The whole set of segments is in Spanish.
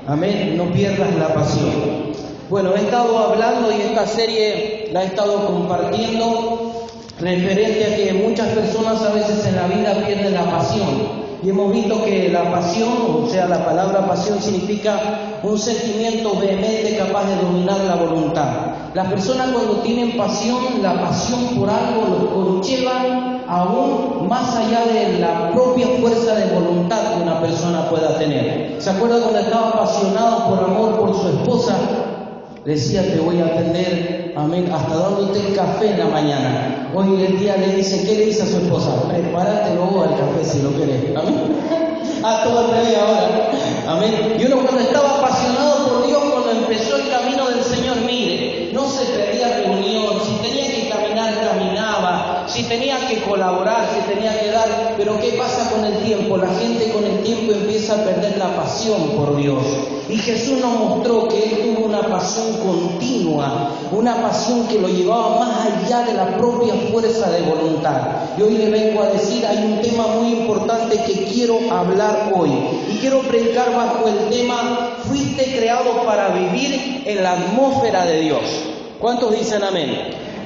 Amén, no pierdas la pasión. Bueno, he estado hablando y esta serie la he estado compartiendo referente a que muchas personas a veces en la vida pierden la pasión. Y hemos visto que la pasión, o sea, la palabra pasión significa un sentimiento vehemente capaz de dominar la voluntad. Las personas cuando tienen pasión, la pasión por algo los conlleva aún más allá de la propia fuerza de voluntad que una persona pueda tener. ¿Se acuerda cuando estaba apasionado por amor por su esposa? Decía, te voy a atender, amén, hasta dándote el café en la mañana. Hoy el día le dice, ¿qué le dice a su esposa? Prepáratelo al café si lo querés, amén. A todo el revés ahora, amén. Y uno cuando estaba apasionado por Dios, cuando empezó el camino del Señor, mire, no se perdía reunión, si tenía que caminar, caminaba, si tenía que colaborar, si tenía que dar. Pero ¿qué pasa con el tiempo? La gente con el tiempo empieza a perder la pasión por Dios. Y Jesús nos mostró que Él tuvo una pasión continua, una pasión que lo llevaba más allá de la propia fuerza de voluntad. Y hoy le vengo a decir, hay un tema muy importante que quiero hablar hoy. Y quiero predicar bajo el tema, fuiste creado para vivir en la atmósfera de Dios. ¿Cuántos dicen amén?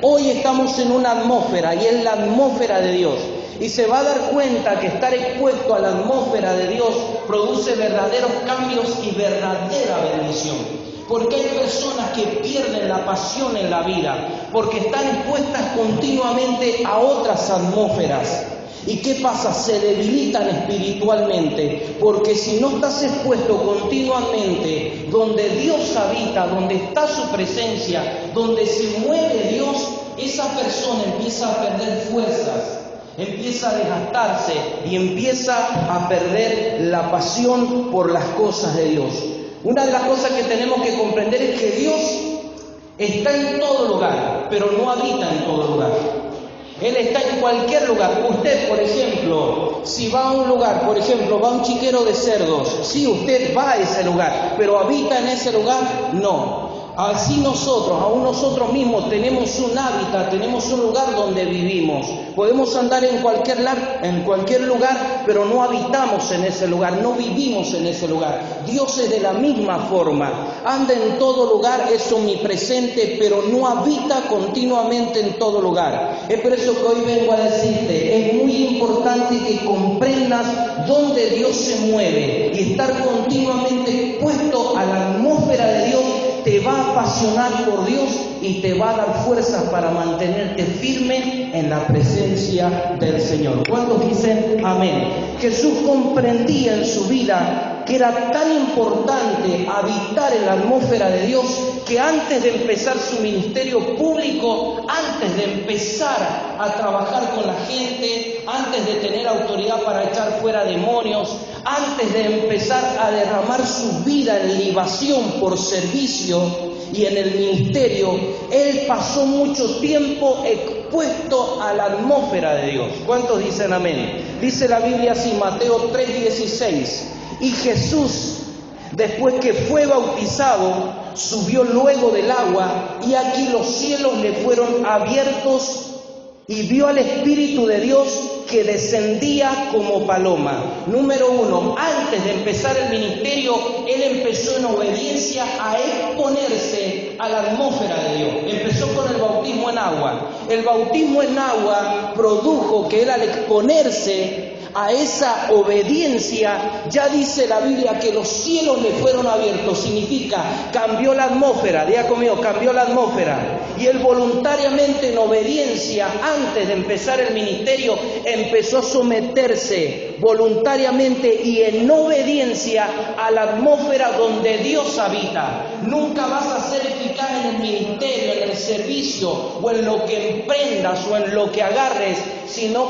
Hoy estamos en una atmósfera y es la atmósfera de Dios. Y se va a dar cuenta que estar expuesto a la atmósfera de Dios produce verdaderos cambios y verdadera bendición. Porque hay personas que pierden la pasión en la vida, porque están expuestas continuamente a otras atmósferas. ¿Y qué pasa? Se debilitan espiritualmente, porque si no estás expuesto continuamente donde Dios habita, donde está su presencia, donde se mueve Dios, esa persona empieza a perder fuerzas. Empieza a desgastarse y empieza a perder la pasión por las cosas de Dios. Una de las cosas que tenemos que comprender es que Dios está en todo lugar, pero no habita en todo lugar. Él está en cualquier lugar. Usted, por ejemplo, si va a un lugar, por ejemplo, va a un chiquero de cerdos, sí, usted va a ese lugar, pero ¿habita en ese lugar? No. Así aún nosotros mismos tenemos un hábitat, tenemos un lugar donde vivimos. Podemos andar en cualquier lugar, pero no habitamos en ese lugar, no vivimos en ese lugar. Dios es de la misma forma, anda en todo lugar, es omnipresente, pero no habita continuamente en todo lugar. Es por eso que hoy vengo a decirte, es muy importante que comprendas dónde Dios se mueve y estar continuamente expuesto a la atmósfera de Dios. Te va a apasionar por Dios y te va a dar fuerzas para mantenerte firme en la presencia del Señor. ¿Cuántos dicen amén? Jesús comprendía en su vida que era tan importante habitar en la atmósfera de Dios que antes de empezar su ministerio público, antes de empezar a trabajar con la gente, antes de tener autoridad para echar fuera demonios, antes de empezar a derramar su vida en libación por servicio y en el ministerio, Él pasó mucho tiempo expuesto a la atmósfera de Dios. ¿Cuántos dicen amén? Dice la Biblia así, Mateo 3:16, y Jesús, después que fue bautizado, subió luego del agua, y aquí los cielos le fueron abiertos, y vio al Espíritu de Dios que descendía como paloma. Número 1, antes de empezar el ministerio, Él empezó en obediencia a exponerse a la atmósfera de Dios. Empezó con el bautismo en agua. El bautismo en agua produjo que Él, al exponerse a esa obediencia, ya dice la Biblia que los cielos le fueron abiertos. Significa, cambió la atmósfera. Diga conmigo, cambió la atmósfera. Y Él voluntariamente, en obediencia, antes de empezar el ministerio, empezó a someterse voluntariamente y en obediencia a la atmósfera donde Dios habita. Nunca vas a ser eficaz en el ministerio, en el servicio, o en lo que emprendas, o en lo que agarres, si no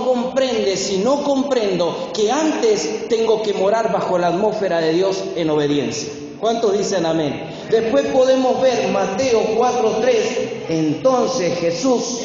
comprendo que antes tengo que morar bajo la atmósfera de Dios en obediencia. ¿Cuántos dicen amén? Después podemos ver Mateo 4:3. Entonces Jesús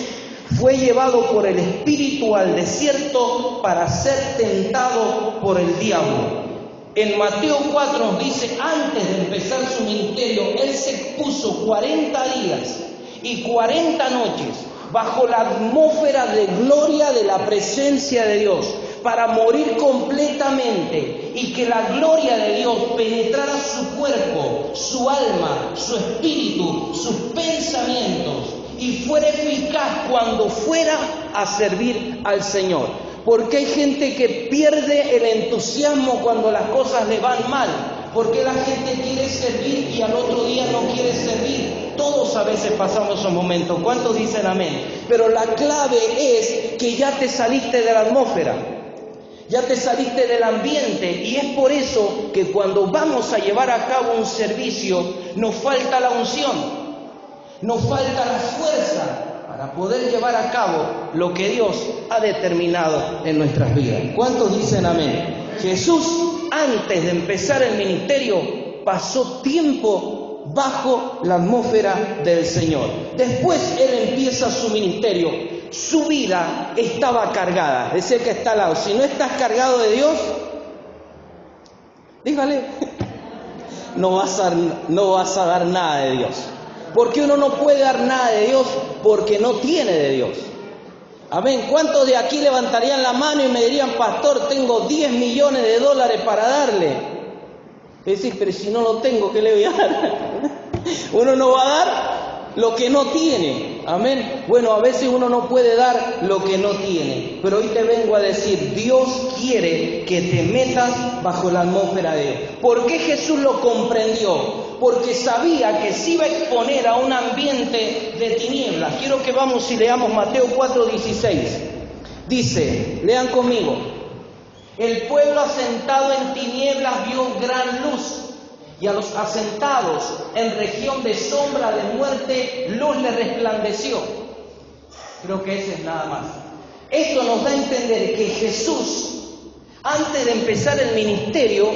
fue llevado por el Espíritu al desierto para ser tentado por el diablo. En Mateo 4 nos dice, antes de empezar su ministerio, Él se expuso 40 días y 40 noches bajo la atmósfera de gloria de la presencia de Dios, para morir completamente y que la gloria de Dios penetrara su cuerpo, su alma, su espíritu, sus pensamientos y fuera eficaz cuando fuera a servir al Señor. Porque hay gente que pierde el entusiasmo cuando las cosas le van mal. Porque la gente quiere servir y al otro día no quiere servir. Todos a veces pasamos esos momentos. ¿Cuántos dicen amén? Pero la clave es que ya te saliste de la atmósfera. Ya te saliste del ambiente. Y es por eso que cuando vamos a llevar a cabo un servicio, nos falta la unción. Nos falta la fuerza para poder llevar a cabo lo que Dios ha determinado en nuestras vidas. ¿Cuántos dicen amén? Jesús, antes de empezar el ministerio, pasó tiempo bajo la atmósfera del Señor. Después Él empieza su ministerio. Su vida estaba cargada. Decía que está al lado. Si no estás cargado de Dios, dígale, no vas a dar nada de Dios. Porque uno no puede dar nada de Dios porque no tiene de Dios. Amén. ¿Cuántos de aquí levantarían la mano y me dirían, pastor, tengo 10 millones de dólares para darle? Es decir, pero si no lo tengo, ¿qué le voy a dar? Uno no va a dar lo que no tiene. Amén. Bueno, a veces uno no puede dar lo que no tiene. Pero hoy te vengo a decir, Dios quiere que te metas bajo la atmósfera de Dios. ¿Por qué Jesús lo comprendió? Porque sabía que se iba a exponer a un ambiente de tinieblas. Quiero que vamos y leamos Mateo 4:16. Dice, lean conmigo. El pueblo asentado en tinieblas vio gran luz, y a los asentados en región de sombra de muerte, luz le resplandeció. Creo que ese es nada más. Esto nos da a entender que Jesús, antes de empezar el ministerio,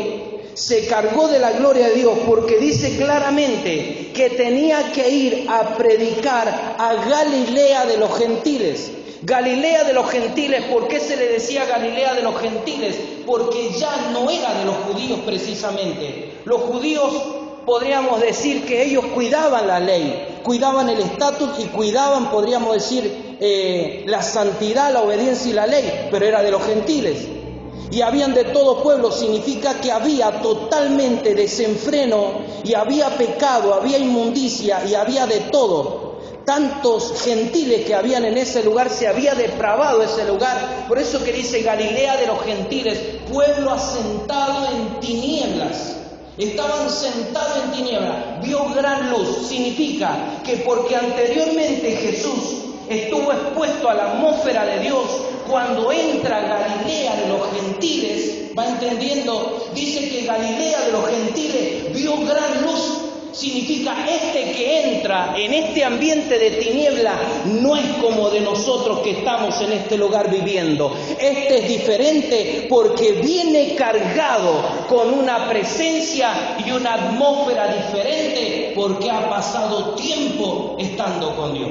se cargó de la gloria de Dios, porque dice claramente que tenía que ir a predicar a Galilea de los gentiles. Galilea de los gentiles, ¿por qué se le decía Galilea de los gentiles? Porque ya no era de los judíos precisamente. Los judíos, podríamos decir que ellos cuidaban la ley, cuidaban el estatus y cuidaban, podríamos decir, la santidad, la obediencia y la ley, pero era de los gentiles. Y habían de todo pueblo, significa que había totalmente desenfreno y había pecado, había inmundicia y había de todo. Tantos gentiles que habían en ese lugar, se había depravado ese lugar. Por eso que dice Galilea de los gentiles, pueblo asentado en tinieblas. Estaban sentados en tinieblas, vio gran luz. Significa que porque anteriormente Jesús estuvo expuesto a la atmósfera de Dios, cuando entra a Galilea de los gentiles, va entendiendo, dice que Galilea de los gentiles vio gran luz. Significa este que entra en este ambiente de tiniebla no es como de nosotros que estamos en este lugar viviendo. Este es diferente porque viene cargado con una presencia y una atmósfera diferente porque ha pasado tiempo estando con Dios.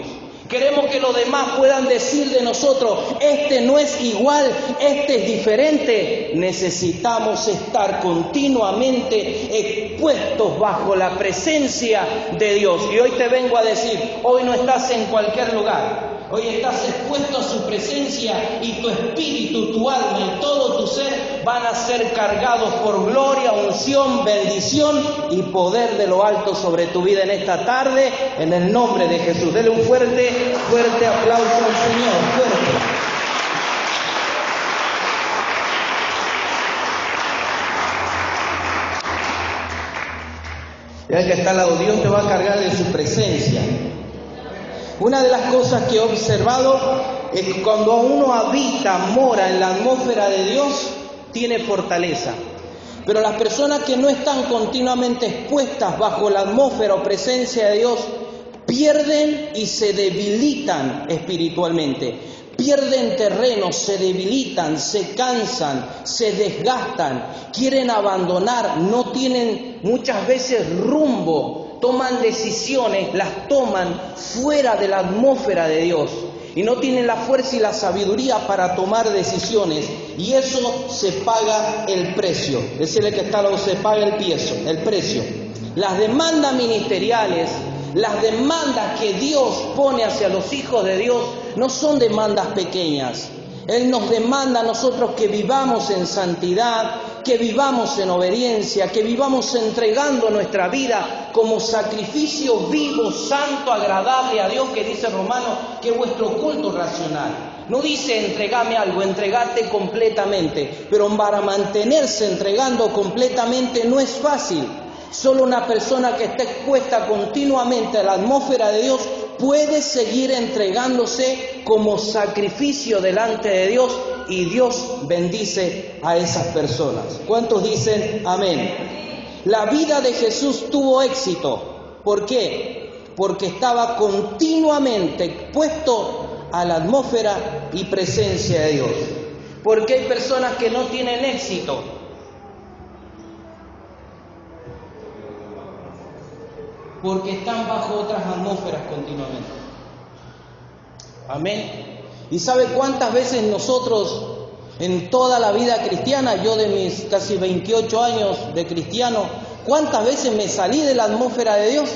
Queremos que los demás puedan decir de nosotros, este no es igual, este es diferente. Necesitamos estar continuamente expuestos bajo la presencia de Dios. Y hoy te vengo a decir, hoy no estás en cualquier lugar. Hoy estás expuesto a su presencia y tu espíritu, tu alma y todo tu ser van a ser cargados por gloria, unción, bendición y poder de lo alto sobre tu vida en esta tarde, en el nombre de Jesús. Dele un fuerte aplauso al Señor, fuerte. Ya que está al lado, Dios te va a cargar de su presencia. Una de las cosas que he observado es que cuando uno habita, mora en la atmósfera de Dios, tiene fortaleza. Pero las personas que no están continuamente expuestas bajo la atmósfera o presencia de Dios, pierden y se debilitan espiritualmente. Pierden terreno, se debilitan, se cansan, se desgastan, quieren abandonar, no tienen muchas veces rumbo, toman decisiones, las toman fuera de la atmósfera de Dios y no tienen la fuerza y la sabiduría para tomar decisiones, y eso se paga el precio. Decirle que está, se paga el precio. Las demandas ministeriales, las demandas que Dios pone hacia los hijos de Dios no son demandas pequeñas. Él nos demanda a nosotros que vivamos en santidad, que vivamos en obediencia, que vivamos entregando nuestra vida como sacrificio vivo, santo, agradable a Dios, que dice Romanos, que es vuestro culto racional. No dice entregame algo, entregarte completamente, pero para mantenerse entregando completamente no es fácil. Solo una persona que está expuesta continuamente a la atmósfera de Dios puede seguir entregándose como sacrificio delante de Dios, y Dios bendice a esas personas. ¿Cuántos dicen amén? La vida de Jesús tuvo éxito. ¿Por qué? Porque estaba continuamente expuesto a la atmósfera y presencia de Dios. Porque hay personas que no tienen éxito. Porque están bajo otras atmósferas continuamente. Amén. ¿Y sabe cuántas veces nosotros en toda la vida cristiana, yo de mis casi 28 años de cristiano, cuántas veces me salí de la atmósfera de Dios?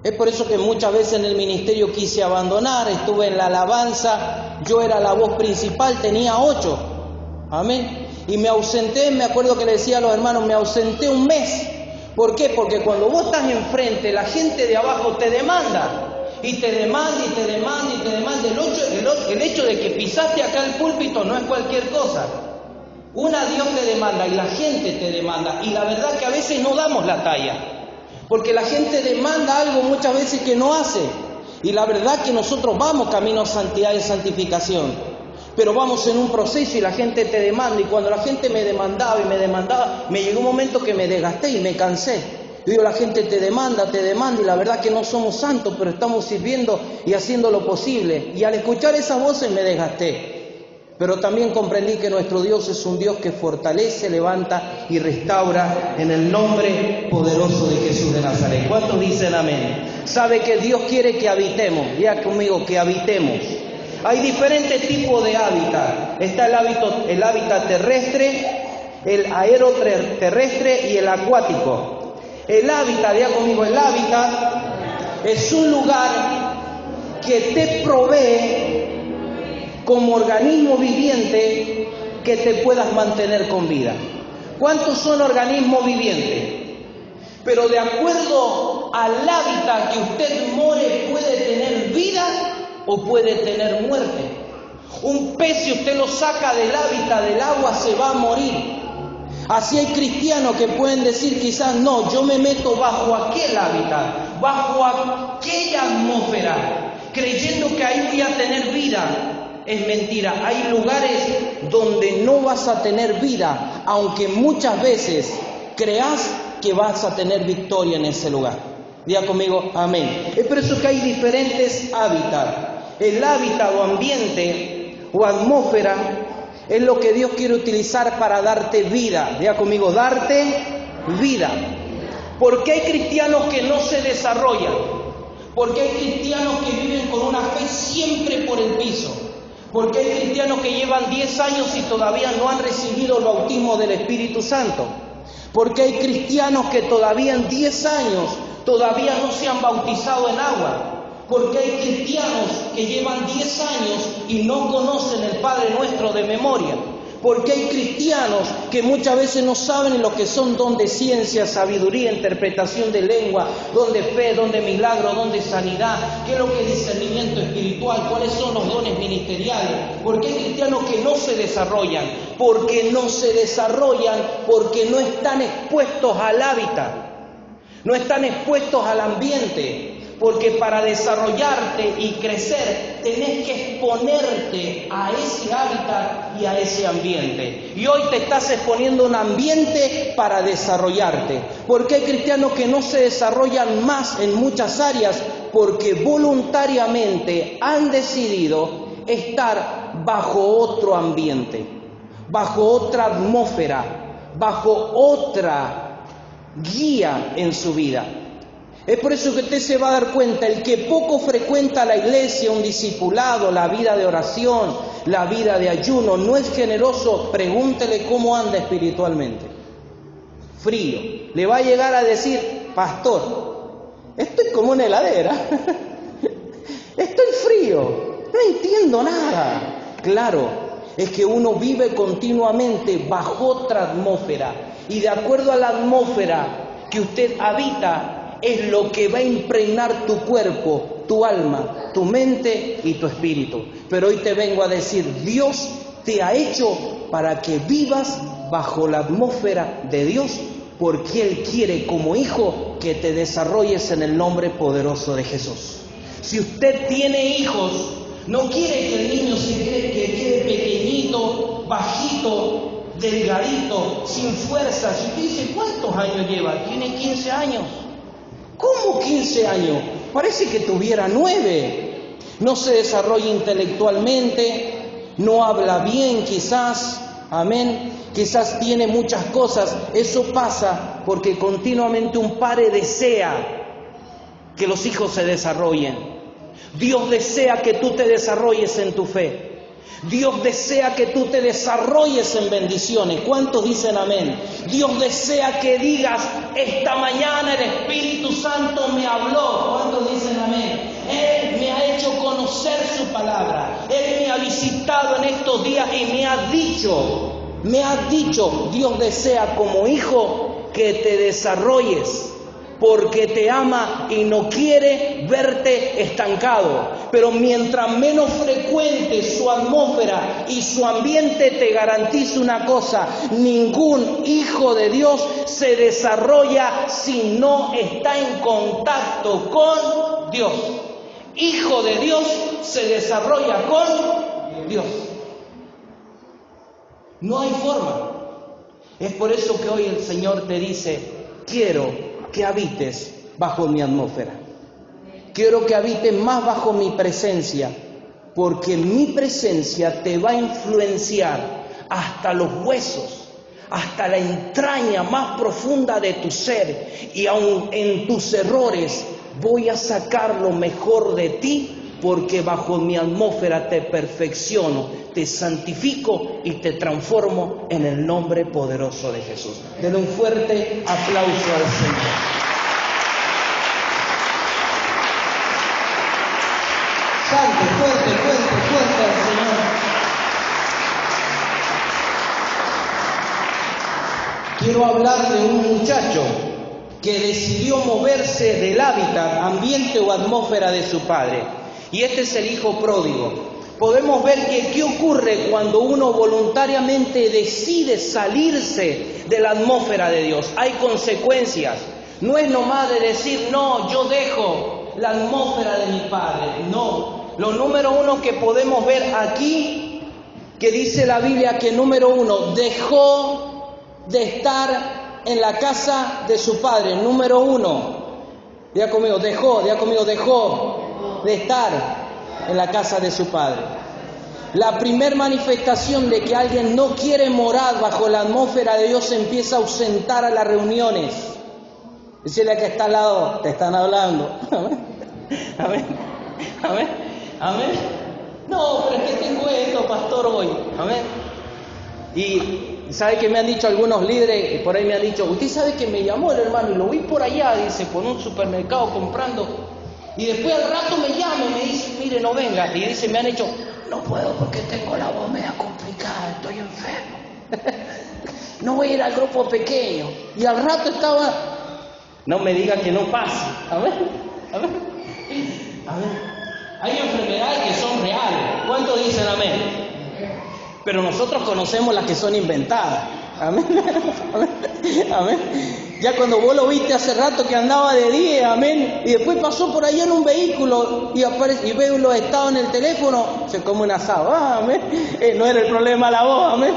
Es por eso que muchas veces en el ministerio quise abandonar, estuve en la alabanza, yo era la voz principal, tenía 8. Amén. Y me ausenté, me acuerdo que le decía a los hermanos, me ausenté un mes. ¿Por qué? Porque cuando vos estás enfrente, la gente de abajo te demanda. Y te demanda, y te demanda, y te demanda. El hecho de que pisaste acá el púlpito no es cualquier cosa. Una Dios te demanda y la gente te demanda. Y la verdad que a veces no damos la talla. Porque la gente demanda algo muchas veces que no hace. Y la verdad que nosotros vamos camino a santidad y santificación. Pero vamos en un proceso y la gente te demanda. Y cuando la gente me demandaba, me llegó un momento que me desgasté y me cansé. Yo digo, la gente te demanda, y la verdad que no somos santos, pero estamos sirviendo y haciendo lo posible. Y al escuchar esas voces me desgasté. Pero también comprendí que nuestro Dios es un Dios que fortalece, levanta y restaura en el nombre poderoso de Jesús de Nazaret. ¿Cuántos dicen amén? ¿Sabe que Dios quiere que habitemos? Diga conmigo, que habitemos. Hay diferentes tipos de hábitat. Está el hábitat terrestre, el aeroterrestre y el acuático. El hábitat, diga conmigo, el hábitat es un lugar que te provee como organismo viviente que te puedas mantener con vida. ¿Cuántos son organismos vivientes? Pero de acuerdo al hábitat que usted more, puede tener vida o puede tener muerte. Un pez, si usted lo saca del hábitat del agua, se va a morir. Así hay cristianos que pueden decir quizás, no, yo me meto bajo aquel hábitat, bajo aquella atmósfera, creyendo que ahí voy a tener vida. Es mentira, hay lugares donde no vas a tener vida, aunque muchas veces creas que vas a tener victoria en ese lugar. Diga conmigo, amén. Es por eso que hay diferentes hábitats. El hábitat o ambiente o atmósfera es lo que Dios quiere utilizar para darte vida. Diga conmigo, darte vida. ¿Por qué hay cristianos que no se desarrollan? Porque hay cristianos que viven con una fe siempre por el piso. Porque hay cristianos que llevan 10 años y todavía no han recibido el bautismo del Espíritu Santo. Porque hay cristianos que todavía en 10 años todavía no se han bautizado en agua. Porque hay cristianos que llevan 10 años y no conocen el Padre Nuestro de memoria. Porque hay cristianos que muchas veces no saben lo que son don de ciencia, sabiduría, interpretación de lengua, don de fe, don de milagro, don de sanidad, qué es lo que es discernimiento espiritual, cuáles son los dones ministeriales. Porque hay cristianos que no se desarrollan, porque no están expuestos al hábitat, no están expuestos al ambiente. Porque para desarrollarte y crecer tenés que exponerte a ese hábitat y a ese ambiente. Y hoy te estás exponiendo a un ambiente para desarrollarte. Porque hay cristianos que no se desarrollan más en muchas áreas porque voluntariamente han decidido estar bajo otro ambiente, bajo otra atmósfera, bajo otra guía en su vida. Es por eso que usted se va a dar cuenta, el que poco frecuenta la iglesia, un discipulado, la vida de oración, la vida de ayuno, no es generoso, pregúntele cómo anda espiritualmente. Frío. Le va a llegar a decir, pastor, estoy como una heladera, estoy frío, no entiendo nada. claro es que uno vive continuamente bajo otra atmósfera. Y de acuerdo a la atmósfera que usted habita, es lo que va a impregnar tu cuerpo, tu alma, tu mente y tu espíritu. Pero hoy te vengo a decir, Dios te ha hecho para que vivas bajo la atmósfera de Dios, porque Él quiere como hijo que te desarrolles en el nombre poderoso de Jesús. Si usted tiene hijos, no quiere que el niño que quede pequeñito, bajito, delgadito, sin fuerza. Si usted dice, ¿cuántos años lleva? Tiene 15 años. ¿Cómo 15 años? Parece que tuviera 9. No se desarrolla intelectualmente, no habla bien quizás, amén. Quizás tiene muchas cosas. Eso pasa porque continuamente un padre desea que los hijos se desarrollen. Dios desea que tú te desarrolles en tu fe. Dios desea que tú te desarrolles en bendiciones. ¿Cuántos dicen amén? Dios desea que digas, esta mañana el Espíritu Santo me habló. ¿Cuántos dicen amén? Él me ha hecho conocer su palabra. Él me ha visitado en estos días y me ha dicho, Dios desea como hijo que te desarrolles, porque te ama y no quiere verte estancado. Pero mientras menos frecuente su atmósfera y su ambiente, te garantizo una cosa: ningún hijo de Dios se desarrolla si no está en contacto con Dios. Hijo de Dios se desarrolla con Dios. No hay forma. Es por eso que hoy el Señor te dice, quiero que habites bajo mi atmósfera. Quiero que habites más bajo mi presencia, porque mi presencia te va a influenciar hasta los huesos, hasta la entraña más profunda de tu ser, y aun en tus errores voy a sacar lo mejor de ti, porque bajo mi atmósfera te perfecciono, te santifico y te transformo en el nombre poderoso de Jesús. Denle un fuerte aplauso al Señor. Salte, fuerte al Señor. Quiero hablar de un muchacho que decidió moverse del hábitat, ambiente o atmósfera de su padre. Y este es el hijo pródigo. Podemos ver que qué ocurre cuando uno voluntariamente decide salirse de la atmósfera de Dios. Hay consecuencias. No es nomás de decir, no, yo dejo la atmósfera de mi padre. No. Lo número uno que podemos ver aquí, que dice la Biblia que número uno, dejó de estar en la casa de su padre. Número uno. Diga conmigo, dejó de estar en la casa de su padre. La primer manifestación de que alguien no quiere morar bajo la atmósfera de Dios se empieza a ausentar a las reuniones. Decirle a que está al lado, te están hablando. Amén. No, pero es que tengo esto, pastor, hoy. Amén. Y sabe que me han dicho algunos líderes, por ahí me han dicho, usted sabe que me llamó el hermano y lo vi por allá, dice, por un supermercado comprando. Y después al rato me llama y me dice, mire, no venga. Y dice, me han hecho, no puedo porque tengo la voz media complicada, estoy enfermo. No voy a ir al grupo pequeño. Y al rato estaba, no me diga que no pase. A ver. Hay enfermedades que son reales. ¿Cuántos dicen amén? Pero nosotros conocemos las que son inventadas. Amén. Ya cuando vos lo viste hace rato que andaba de día, amén, y después pasó por ahí en un vehículo y aparece y ve los estados en el teléfono, se come un asado, amén. No era el problema la voz, amén.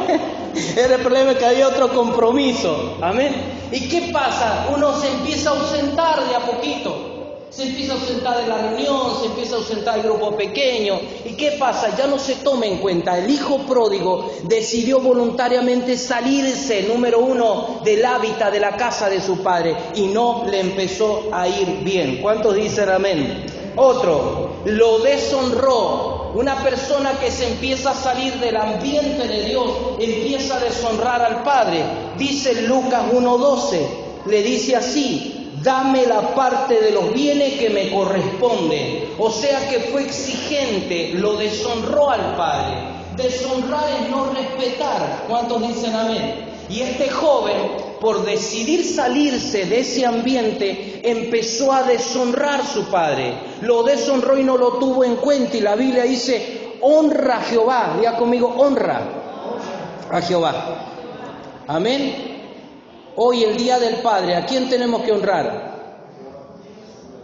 Era el problema que había otro compromiso, amén. ¿Y qué pasa? Uno se empieza a ausentar de a poquito. Se empieza a ausentar de la reunión, se empieza a ausentar del grupo pequeño. ¿Y qué pasa? Ya no se toma en cuenta. El hijo pródigo decidió voluntariamente salirse, número uno, del hábitat de la casa de su padre, y no le empezó a ir bien. ¿Cuántos dicen amén? Otro, lo deshonró. Una persona que se empieza a salir del ambiente de Dios empieza a deshonrar al Padre. Dice Lucas 1:12, le dice así: dame la parte de los bienes que me corresponde. O sea que fue exigente, lo deshonró al Padre. Deshonrar es no respetar. ¿Cuántos dicen amén? Y este joven, por decidir salirse de ese ambiente, empezó a deshonrar a su padre. Lo deshonró y no lo tuvo en cuenta. Y la Biblia dice, honra a Jehová. Diga conmigo, honra a Jehová. Amén. Hoy, el Día del Padre, ¿a quién tenemos que honrar?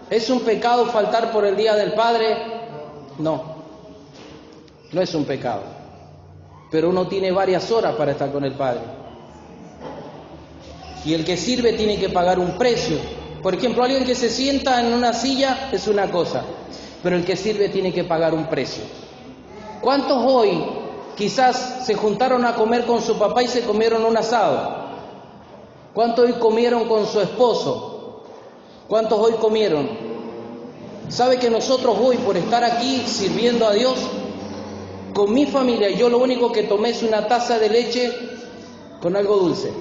¿Es un pecado faltar por el Día del Padre? No, no es un pecado. Pero uno tiene varias horas para estar con el Padre. Y el que sirve tiene que pagar un precio. Por ejemplo, alguien que se sienta en una silla es una cosa, pero el que sirve tiene que pagar un precio. ¿Cuántos hoy quizás se juntaron a comer con su papá y se comieron un asado? ¿Cuántos hoy comieron con su esposo? ¿Cuántos hoy comieron? ¿Sabe que nosotros hoy, por estar aquí sirviendo a Dios, con mi familia, yo lo único que tomé es una taza de leche con algo dulce?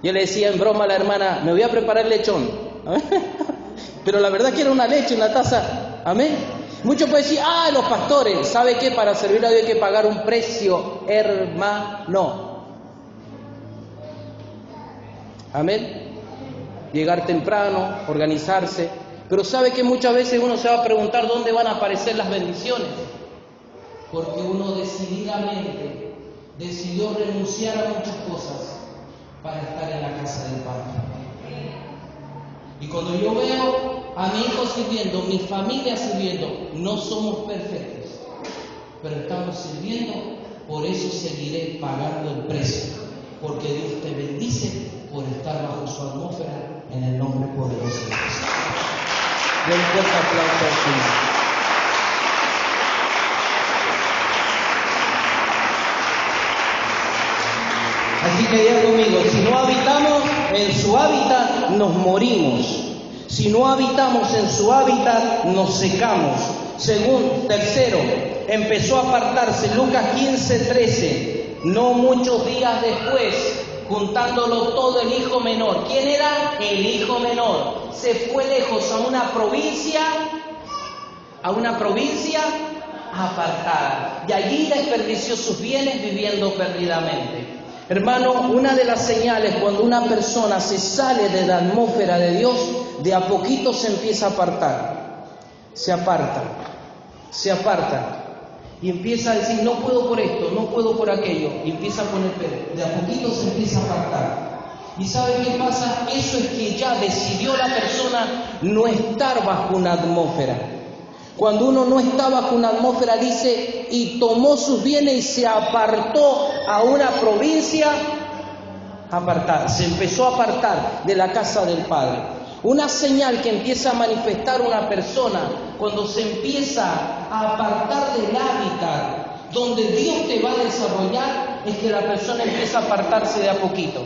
Yo le decía en broma a la hermana, me voy a preparar lechón. Pero la verdad que era una leche, una taza. Amén. Muchos pueden decir, los pastores, ¿sabe qué? Para servir a Dios hay que pagar un precio, hermano. Amén. Llegar temprano, organizarse. Pero ¿sabe que muchas veces uno se va a preguntar dónde van a aparecer las bendiciones? Porque uno decididamente decidió renunciar a muchas cosas para estar en la casa del Padre. Y cuando yo veo a mi hijo sirviendo, mi familia sirviendo, no somos perfectos, pero estamos sirviendo, por eso seguiré pagando el precio, porque Dios te bendice por estar bajo su atmósfera en el nombre poderoso de Jesús. Den un fuerte aplauso al Señor. Así que diga conmigo, si no habitamos en su hábitat, nos morimos. Si no habitamos en su hábitat, nos secamos. Tercero, empezó a apartarse. Lucas 15:13. No muchos días después, juntándolo todo el hijo menor. ¿Quién era? El hijo menor. Se fue lejos a una provincia apartada. Y allí desperdició sus bienes viviendo perdidamente. Hermano, una de las señales cuando una persona se sale de la atmósfera de Dios, de a poquito se empieza a apartar. Se aparta. Y empieza a decir, no puedo por esto, no puedo por aquello. Y empieza a poner pero. De a poquito se empieza a apartar. ¿Y sabe qué pasa? Eso es que ya decidió la persona no estar bajo una atmósfera. Cuando uno no está bajo una atmósfera, dice, y tomó sus bienes y se apartó a una provincia apartada. Se empezó a apartar de la casa del Padre. Una señal que empieza a manifestar una persona cuando se empieza a apartar del hábitat donde Dios te va a desarrollar, es que la persona empieza a apartarse de a poquito.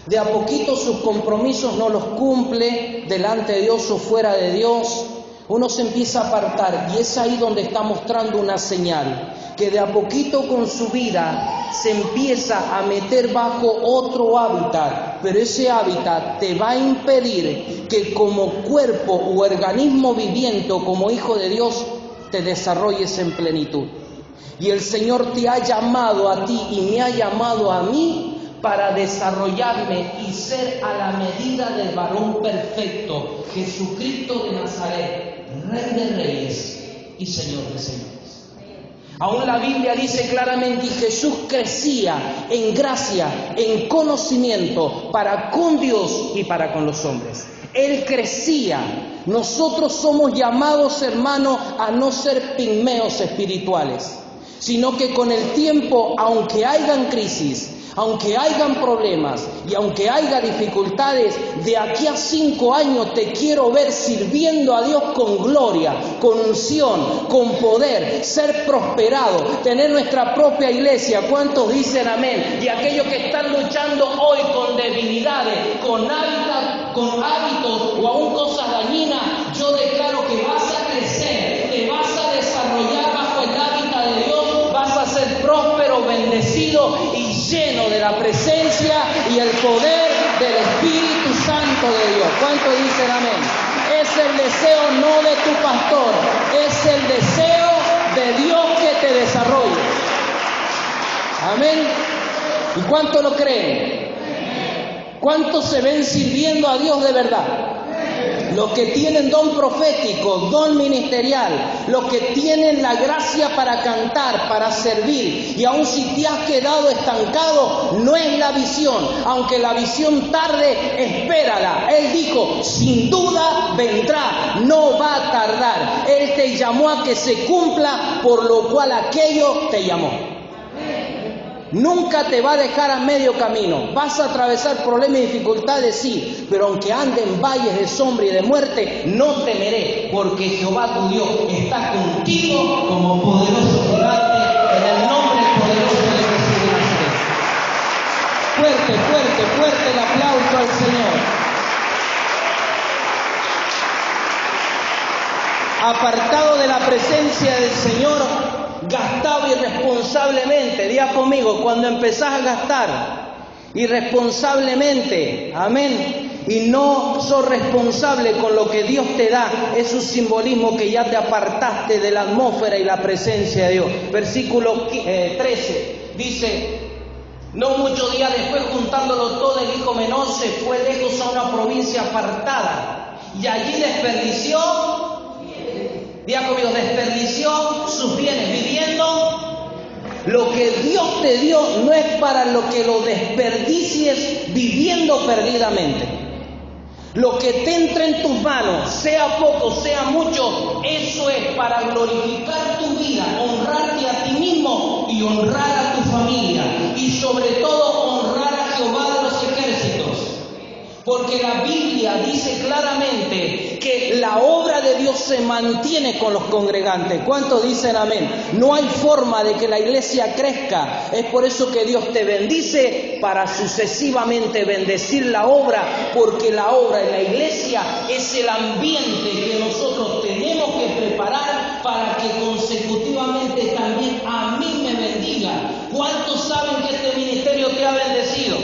De a poquito sus compromisos no los cumple delante de Dios o fuera de Dios. Uno se empieza a apartar y es ahí donde está mostrando una señal, que de a poquito con su vida se empieza a meter bajo otro hábitat, pero ese hábitat te va a impedir que como cuerpo o organismo viviente o como hijo de Dios te desarrolles en plenitud. Y el Señor te ha llamado a ti y me ha llamado a mí para desarrollarme y ser a la medida del varón perfecto, Jesucristo de Nazaret, Rey de Reyes y Señor de Señores. Aún la Biblia dice claramente, y Jesús crecía en gracia, en conocimiento, para con Dios y para con los hombres. Él crecía. Nosotros somos llamados, hermanos, a no ser pigmeos espirituales, sino que con el tiempo, aunque hayan crisis, aunque hayan problemas y aunque haya dificultades, de aquí a 5 años te quiero ver sirviendo a Dios con gloria, con unción, con poder, ser prosperado, tener nuestra propia iglesia. ¿Cuántos dicen amén? Y aquellos que están luchando hoy con debilidades, con hábitos o aún cosas dañinas, yo declaro que vas a crecer, te vas a desarrollar bajo el hábitat de Dios, vas a ser próspero, bendecido y lleno de la presencia y el poder del Espíritu Santo de Dios. ¿Cuántos dicen amén? Es el deseo no de tu pastor, es el deseo de Dios que te desarrolle. Amén. ¿Y cuántos lo creen? ¿Cuántos se ven sirviendo a Dios de verdad? Los que tienen don profético, don ministerial, los que tienen la gracia para cantar, para servir. Y aun si te has quedado estancado, no es la visión. Aunque la visión tarde, espérala. Él dijo, sin duda vendrá, no va a tardar. Él te llamó a que se cumpla, por lo cual aquello te llamó. Nunca te va a dejar a medio camino. Vas a atravesar problemas y dificultades, sí, pero aunque ande en valles de sombra y de muerte, no temeré, porque Jehová tu Dios está contigo como poderoso gigante, en el nombre poderoso de Jesús de Nazaret. Fuerte, fuerte, fuerte el aplauso al Señor. Apartado de la presencia del Señor, gastaba irresponsablemente. Diga conmigo, cuando empezás a gastar irresponsablemente, amén, y no sos responsable con lo que Dios te da, es un simbolismo que ya te apartaste de la atmósfera y la presencia de Dios. Versículo 13 dice: no muchos días después, juntándolo todo, el hijo menor se fue lejos a una provincia apartada y allí desperdició, diga conmigo, desperdició sus bienes viviendo. Lo que Dios te dio no es para lo que lo desperdicies viviendo perdidamente. Lo que te entre en tus manos, sea poco, sea mucho, eso es para glorificar tu vida, honrarte a ti mismo y honrar a tu familia. Y sobre todo honrar a Jehová de los ejércitos. Porque la Biblia dice claramente que la obra de Dios se mantiene con los congregantes. ¿Cuántos dicen amén? No hay forma de que la iglesia crezca. Es por eso que Dios te bendice para sucesivamente bendecir la obra, porque la obra en la iglesia es el ambiente que nosotros tenemos que preparar para que consecutivamente también a mí me bendiga. ¿Cuántos saben que este ministerio te ha bendecido?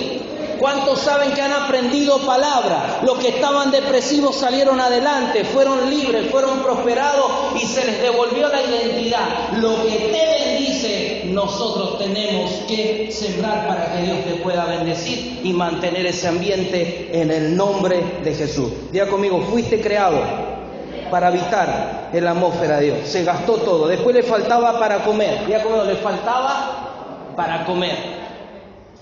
¿Cuántos saben que han aprendido palabra? Los que estaban depresivos salieron adelante, fueron libres, fueron prosperados y se les devolvió la identidad. Lo que te bendice, nosotros tenemos que sembrar para que Dios te pueda bendecir y mantener ese ambiente en el nombre de Jesús. Diga conmigo, fuiste creado para habitar en la atmósfera de Dios. Se gastó todo. Después le faltaba para comer. Diga conmigo, le faltaba para comer.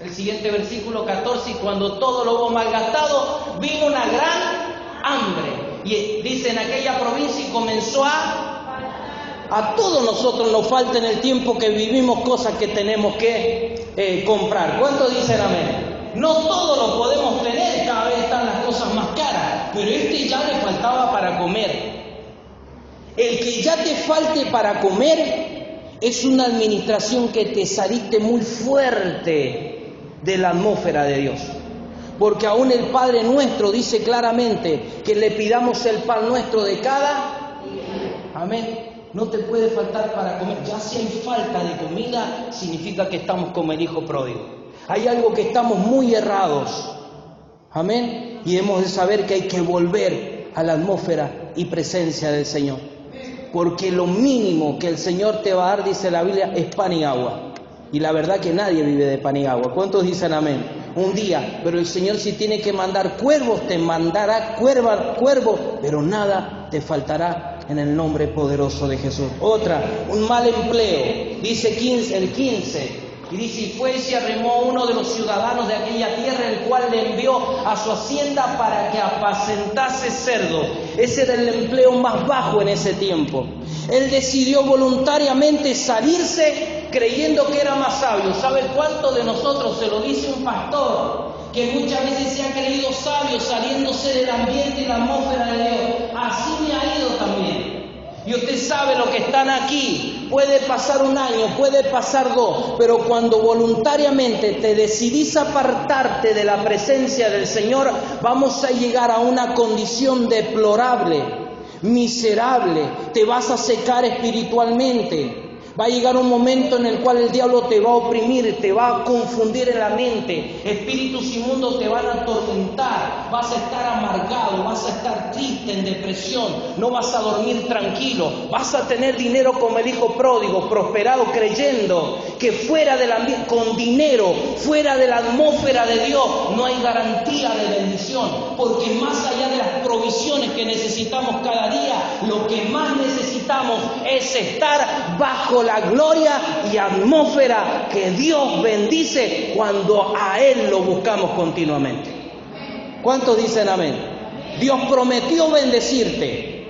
El siguiente versículo 14, y cuando todo lo hubo malgastado, vino una gran hambre. Y dice, en aquella provincia, y comenzó a todos nosotros nos falta en el tiempo que vivimos cosas que tenemos que comprar. ¿Cuántos dicen amén? No todo lo podemos tener, cada vez están las cosas más caras, pero ya le faltaba para comer. El que ya te falte para comer es una administración que te saliste muy fuerte de la atmósfera de Dios, porque aún el Padre nuestro dice claramente que le pidamos el pan nuestro de cada día. Amén. No te puede faltar para comer. Ya si hay falta de comida, significa que estamos como el hijo pródigo. Hay algo que estamos muy errados. Amén. Y hemos de saber que hay que volver a la atmósfera y presencia del Señor, porque lo mínimo que el Señor te va a dar, dice la Biblia, es pan y agua. Y la verdad que nadie vive de pan y agua. ¿Cuántos dicen amén? Un día, pero el Señor, si tiene que mandar cuervos, te mandará cuervos, pero nada te faltará en el nombre poderoso de Jesús. Otra, un mal empleo. Dice el 15, y dice, y fue y se arremó uno de los ciudadanos de aquella tierra, el cual le envió a su hacienda para que apacentase cerdos. Ese era el empleo más bajo en ese tiempo. Él decidió voluntariamente salirse creyendo que era más sabio. ¿Sabe cuánto de nosotros se lo dice un pastor? Que muchas veces se ha creído sabio saliéndose del ambiente y la atmósfera de Dios. Así me ha ido también. Y usted sabe lo que están aquí. Puede pasar un año, puede pasar 2, pero cuando voluntariamente te decidís apartarte de la presencia del Señor, vamos a llegar a una condición deplorable, miserable. Te vas a secar espiritualmente. Va a llegar un momento en el cual el diablo te va a oprimir, te va a confundir en la mente, espíritus inmundos te van a atormentar, vas a estar amargado, vas a estar triste, en depresión, no vas a dormir tranquilo, vas a tener dinero como el hijo pródigo, prosperado, creyendo que fuera del ambiente, con dinero, fuera de la atmósfera de Dios, no hay garantía de bendición, porque más allá de las provisiones que necesitamos cada día, lo que más necesitamos es estar bajo la gloria y atmósfera que Dios bendice cuando a Él lo buscamos continuamente. ¿Cuántos dicen amén? Dios prometió bendecirte,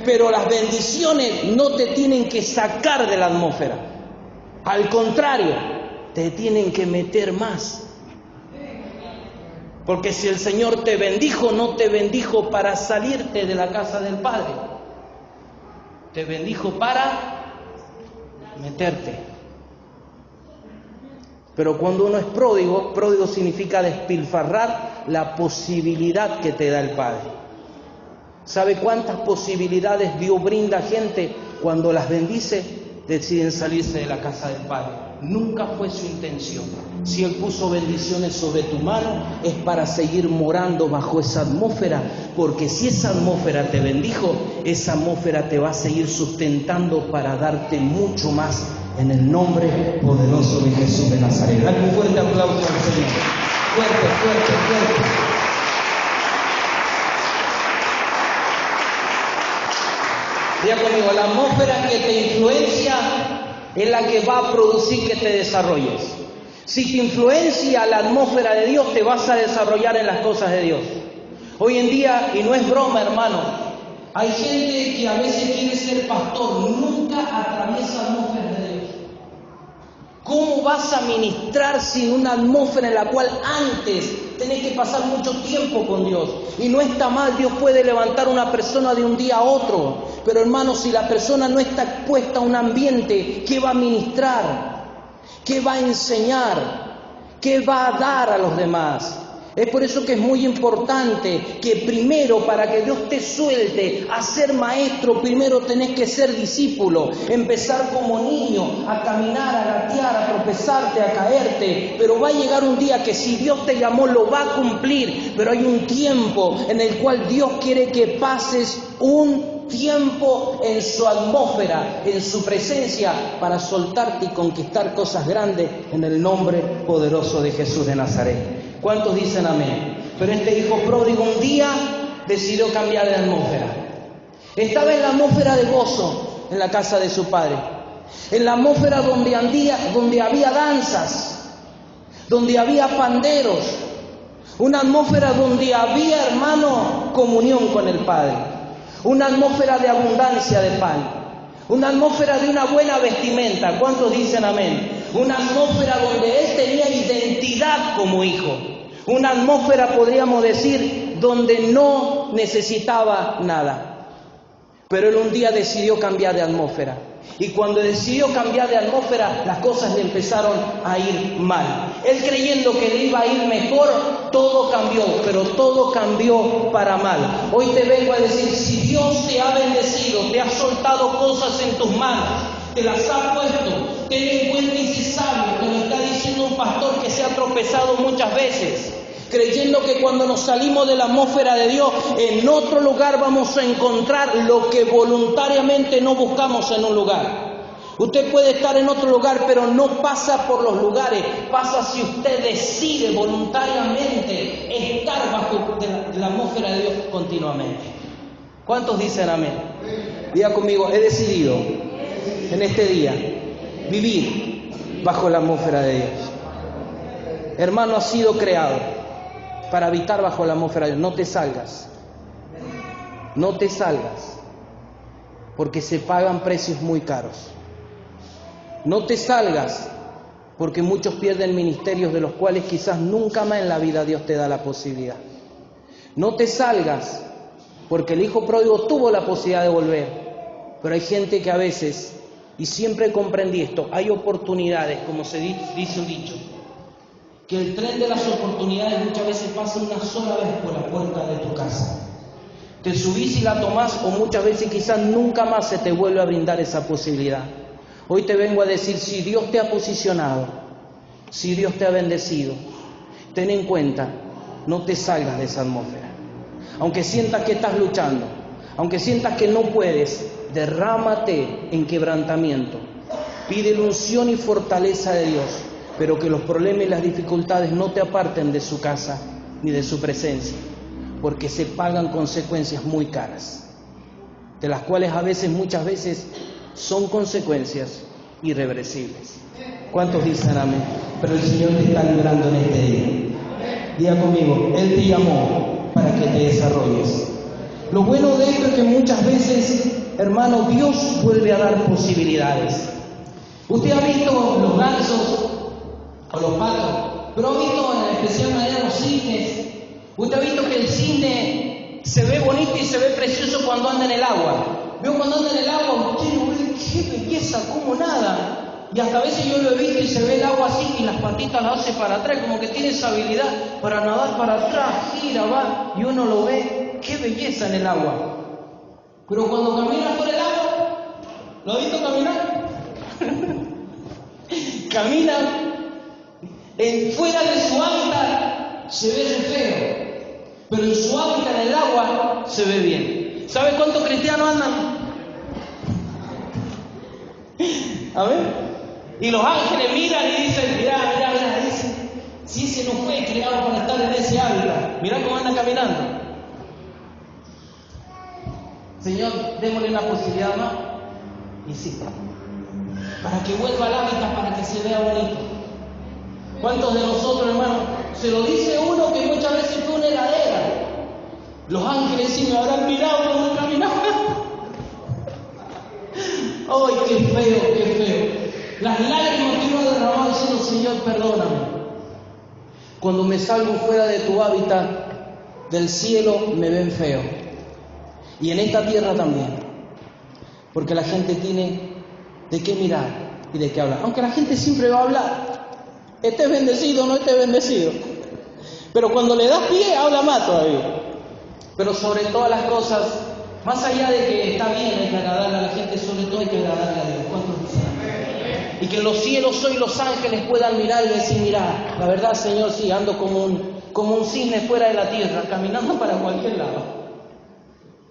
pero las bendiciones no te tienen que sacar de la atmósfera. Al contrario, te tienen que meter más. Porque si el Señor te bendijo, no te bendijo para salirte de la casa del Padre. Te bendijo para meterte. Pero cuando uno es pródigo, pródigo significa despilfarrar la posibilidad que te da el Padre. ¿Sabe cuántas posibilidades Dios brinda a gente cuando las bendice? Deciden salirse de la casa del Padre. Nunca fue su intención. Si Él puso bendiciones sobre tu mano, es para seguir morando bajo esa atmósfera, porque si esa atmósfera te bendijo, esa atmósfera te va a seguir sustentando para darte mucho más, en el nombre poderoso de Jesús de Nazaret. Dale un fuerte aplauso al Señor. Fuerte, fuerte, fuerte. Diga conmigo, la atmósfera que te influencia es la que va a producir que te desarrolles. Si te influencia la atmósfera de Dios, te vas a desarrollar en las cosas de Dios. Hoy en día, y no es broma, hermano, hay gente que a veces quiere ser pastor, nunca atraviesa atmósfera de Dios. ¿Cómo vas a ministrar sin una atmósfera en la cual antes tenés que pasar mucho tiempo con Dios? Y no está mal, Dios puede levantar una persona de un día a otro. Pero hermano, si la persona no está expuesta a un ambiente, ¿qué va a ministrar? ¿Qué va a enseñar? ¿Qué va a dar a los demás? Es por eso que es muy importante que primero, para que Dios te suelte a ser maestro, primero tenés que ser discípulo, empezar como niño, a caminar, a gatear, a tropezarte, a caerte, pero va a llegar un día que si Dios te llamó lo va a cumplir, pero hay un tiempo en el cual Dios quiere que pases un tiempo en su atmósfera, en su presencia, para soltarte y conquistar cosas grandes en el nombre poderoso de Jesús de Nazaret. ¿Cuántos dicen amén? Pero este hijo pródigo un día decidió cambiar de atmósfera. Estaba en la atmósfera de gozo en la casa de su padre, en la atmósfera donde había danzas, donde había panderos, una atmósfera donde había, hermano, comunión con el Padre, una atmósfera de abundancia de pan, una atmósfera de una buena vestimenta. ¿Cuántos dicen amén? Una atmósfera donde él tenía identidad como hijo, una atmósfera, podríamos decir, donde no necesitaba nada. Pero él un día decidió cambiar de atmósfera, y cuando decidió cambiar de atmósfera, las cosas le empezaron a ir mal. Él creyendo que le iba a ir mejor, todo cambió, pero todo cambió para mal. Hoy te vengo a decir, si Dios te ha bendecido, te ha soltado cosas en tus manos, te las ha puesto, ten en cuenta y sé sabio, te lo está diciendo un pastor que se ha tropezado muchas veces, creyendo que cuando nos salimos de la atmósfera de Dios, en otro lugar vamos a encontrar lo que voluntariamente no buscamos en un lugar. Usted puede estar en otro lugar, pero no pasa por los lugares, pasa si usted decide voluntariamente estar bajo la atmósfera de Dios continuamente. ¿Cuántos dicen amén? Diga conmigo, he decidido en este día vivir bajo la atmósfera de Dios. Hermano, has sido creado para habitar bajo la atmósfera de Dios. No te salgas, no te salgas, porque se pagan precios muy caros. No te salgas, porque muchos pierden ministerios de los cuales quizás nunca más en la vida Dios te da la posibilidad. No te salgas, porque el hijo pródigo tuvo la posibilidad de volver, pero hay gente que a veces, y siempre comprendí esto, hay oportunidades, como se dice un dicho, que el tren de las oportunidades muchas veces pasa una sola vez por la puerta de tu casa. Te subís y la tomás, o muchas veces quizás nunca más se te vuelve a brindar esa posibilidad. Hoy te vengo a decir, si Dios te ha posicionado, si Dios te ha bendecido, ten en cuenta, no te salgas de esa atmósfera. Aunque sientas que estás luchando, aunque sientas que no puedes, derrámate en quebrantamiento. Pide la unción y fortaleza de Dios, pero que los problemas y las dificultades no te aparten de su casa ni de su presencia, porque se pagan consecuencias muy caras, de las cuales muchas veces son consecuencias irreversibles. ¿Cuántos dicen amén? Pero el Señor te está librando en este día. Diga conmigo, Él te llamó para que te desarrolles. Lo bueno de esto es que muchas veces, hermano, Dios vuelve a dar posibilidades. Usted ha visto los gansos o los patos, pero ha visto en especial manera los cisnes. Usted ha visto que el cisne se ve bonito y se ve precioso cuando anda en el agua. Veo cuando anda en el agua, usted lo ve, qué belleza, como nada. Y hasta a veces yo lo he visto y se ve el agua así y las patitas las hace para atrás, como que tiene esa habilidad para nadar para atrás, gira, va, y uno lo ve, qué belleza en el agua. Pero cuando camina por el agua, ¿lo ha visto caminar? Camina fuera de su hábitat, se ve re feo, pero en su hábitat en el agua se ve bien. ¿Sabe cuántos cristianos andan? A ver. Y los ángeles miran y dicen, mirá, dicen, si ese no fue creado para estar en ese hábitat, mirá cómo anda caminando. Señor, démosle una posibilidad más. Y sí, para que vuelva al hábitat, para que se vea bonito. ¿Cuántos de nosotros, hermanos, se lo dice uno que muchas veces fue una heladera? Los ángeles sí me habrán mirado cuando caminaba. ¡Ay, qué feo, qué feo! Las lágrimas que uno ha derramado diciendo, Señor, perdóname. Cuando me salgo fuera de tu hábitat, del cielo me ven feo. Y en esta tierra también. Porque la gente tiene de qué mirar y de qué hablar. Aunque la gente siempre va a hablar. Estés bendecido o no estés bendecido. Pero cuando le das pie, habla más todavía. Pero sobre todas las cosas, más allá de que está bien, hay que agradarle a la gente, sobre todo hay que agradarle a Dios. ¿Cuántos dicen? Y que en los cielos hoy los ángeles puedan mirar y decir, mira, la verdad, Señor, sí, ando como un cisne fuera de la tierra, caminando para cualquier lado.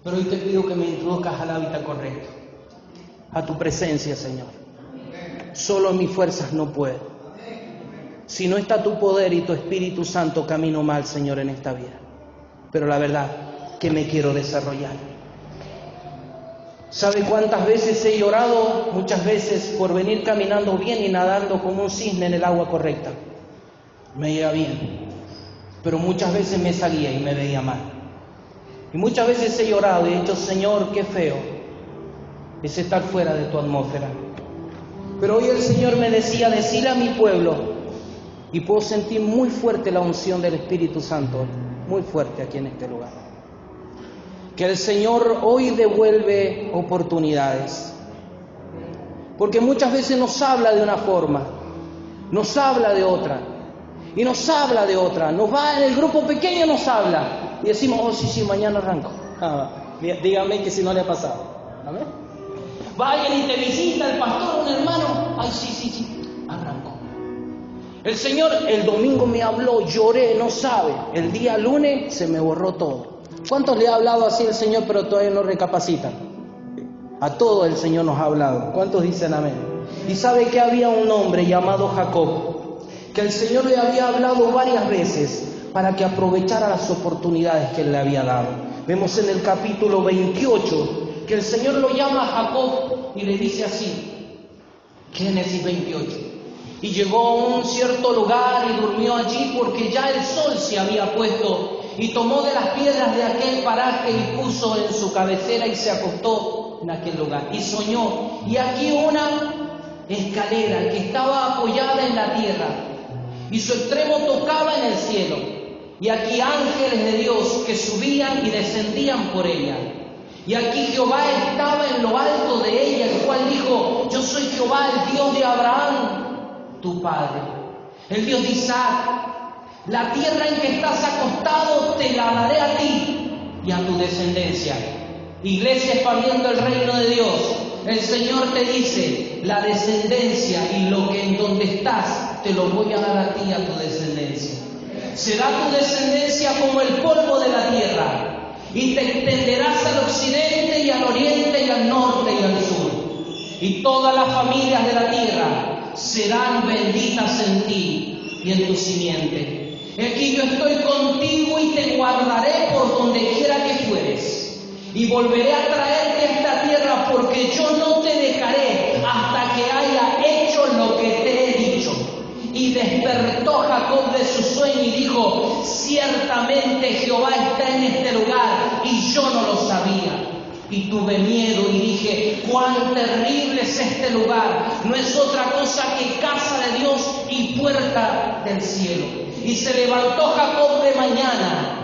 Pero hoy te pido que me introduzcas al hábitat correcto, a tu presencia, Señor. Solo en mis fuerzas no puedo. Si no está tu poder y tu Espíritu Santo, camino mal, Señor, en esta vida. Pero la verdad, que me quiero desarrollar. ¿Sabe cuántas veces he llorado? Muchas veces por venir caminando bien y nadando como un cisne en el agua correcta. Me iba bien. Pero muchas veces me salía y me veía mal. Y muchas veces he llorado y he dicho, Señor, qué feo es estar fuera de tu atmósfera. Pero hoy el Señor me decía, decirle a mi pueblo, y puedo sentir muy fuerte la unción del Espíritu Santo, muy fuerte aquí en este lugar. Que el Señor hoy devuelve oportunidades. Porque muchas veces nos habla de una forma, nos habla de otra, y nos habla de otra. Nos va en el grupo pequeño, nos habla, y decimos, oh sí, mañana arranco. Dígame que si no le ha pasado. ¿Amén? Vayan y te visita el pastor, un hermano. Ay, sí, arranco. El Señor el domingo me habló, lloré, no sabe. El día lunes se me borró todo. ¿Cuántos le ha hablado así el Señor, pero todavía no recapacitan? A todos el Señor nos ha hablado. ¿Cuántos dicen amén? Y sabe que había un hombre llamado Jacob, que el Señor le había hablado varias veces para que aprovechara las oportunidades que Él le había dado. Vemos en el capítulo 28 que el Señor lo llama a Jacob y le dice así, Génesis 28. Y llegó a un cierto lugar y durmió allí porque ya el sol se había puesto, y tomó de las piedras de aquel paraje y puso en su cabecera y se acostó en aquel lugar. Y soñó, y aquí una escalera que estaba apoyada en la tierra, y su extremo tocaba en el cielo, y aquí ángeles de Dios que subían y descendían por ella. Y aquí Jehová estaba en lo alto de ella, el cual dijo, yo soy Jehová, el Dios de Abraham, tu padre, el Dios de Isaac. La tierra en que estás acostado te la daré a ti y a tu descendencia. Iglesia expandiendo el reino de Dios. el Señor te dice, la descendencia y lo que en donde estás, te lo voy a dar a ti y a tu descendencia. Será tu descendencia como el polvo de la tierra, y te extenderás al occidente y al oriente y al norte y al sur. Y todas las familias de la tierra serán benditas en ti y en tu simiente. Aquí yo estoy contigo y te guardaré por donde quiera que fueres. Y volveré a traerte a esta tierra, porque yo no te dejaré hasta que haya hecho lo que te he dicho. Y despertó Jacob de su sueño y dijo, ciertamente Jehová está en este lugar, y yo no lo sabía. Y tuve miedo y dije, cuán terrible es este lugar. No es otra cosa que casa de Dios y puerta del cielo. Y se levantó Jacob de mañana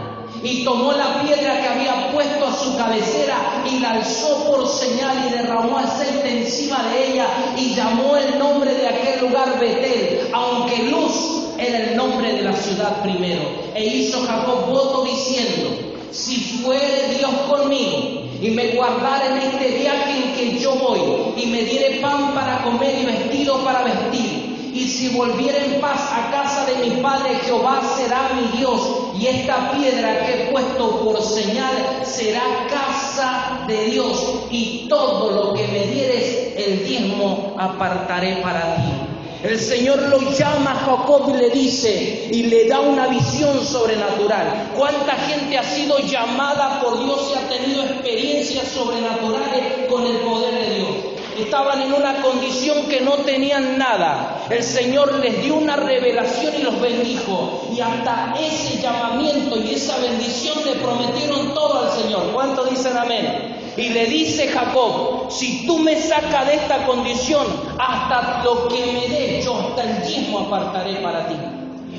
y tomó la piedra que había puesto a su cabecera y la alzó por señal y derramó aceite encima de ella y llamó el nombre de aquel lugar Betel, aunque Luz era el nombre de la ciudad primero. E hizo Jacob voto diciendo, si fuere Dios conmigo y me guardare en este viaje en que yo voy, y me diere pan para comer y vestido para vestir, y si volviere en paz a casa de mi padre, Jehová será mi Dios, y esta piedra que he puesto por señal será casa de Dios, y todo lo que me dieres el diezmo apartaré para ti. El Señor lo llama a Jacob y le dice, y le da una visión sobrenatural. ¿Cuánta gente ha sido llamada por Dios y ha tenido experiencias sobrenaturales con el poder de Dios? Estaban en una condición que no tenían nada. El Señor les dio una revelación y los bendijo. Y hasta ese llamamiento y esa bendición le prometieron todo al Señor. ¿Cuántos dicen amén? Y le dice Jacob, si tú me sacas de esta condición, hasta lo que me des, yo hasta el diezmo apartaré para ti.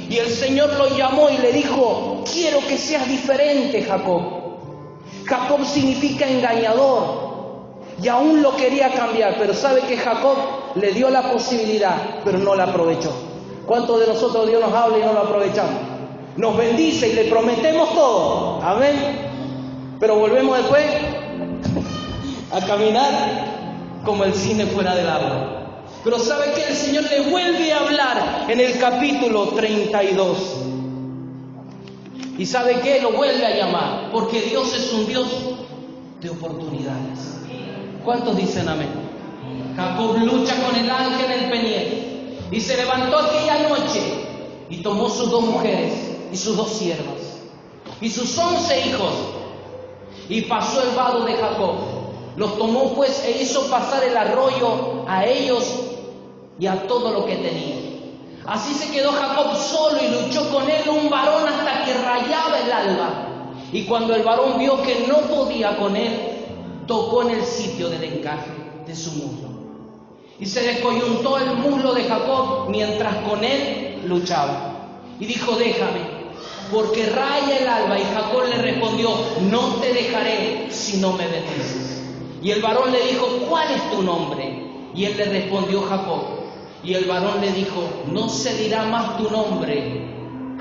Y el Señor lo llamó y le dijo, quiero que seas diferente, Jacob. Jacob significa engañador. Y aún lo quería cambiar, pero sabe que Jacob le dio la posibilidad, pero no la aprovechó. ¿Cuántos de nosotros Dios nos habla y no lo aprovechamos? Nos bendice y le prometemos todo, amén. Pero volvemos después a caminar como el cisne fuera del agua. Pero ¿sabe qué? El Señor le vuelve a hablar en el capítulo 32. ¿Y sabe qué? Lo vuelve a llamar, porque Dios es un Dios de oportunidades. ¿Cuántos dicen amén? Jacob lucha con el ángel en el Peniel y se levantó aquella noche y tomó sus 2 mujeres y sus 2 siervas y sus 11 hijos y pasó el vado de Jacob. Los tomó pues e hizo pasar el arroyo a ellos y a todo lo que tenía. Así se quedó Jacob solo y luchó con él un varón hasta que rayaba el alba. Y cuando el varón vio que no podía con él, tocó en el sitio del encaje de su muslo. Y se descoyuntó el muslo de Jacob mientras con él luchaba. Y dijo, déjame, porque raya el alba. Y Jacob le respondió, no te dejaré si no me bendices. Y el varón le dijo, ¿cuál es tu nombre? Y él le respondió, Jacob. Y el varón le dijo, no se dirá más tu nombre,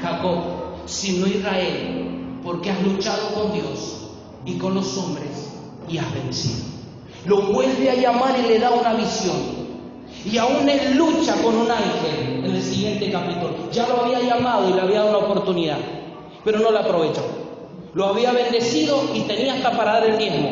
Jacob, sino Israel, porque has luchado con Dios y con los hombres y has vencido. Lo vuelve a llamar y le da una visión. Y aún él lucha con un ángel en el siguiente capítulo. Ya lo había llamado y le había dado una oportunidad, pero no la aprovechó. Lo había bendecido y tenía hasta para dar el diezmo,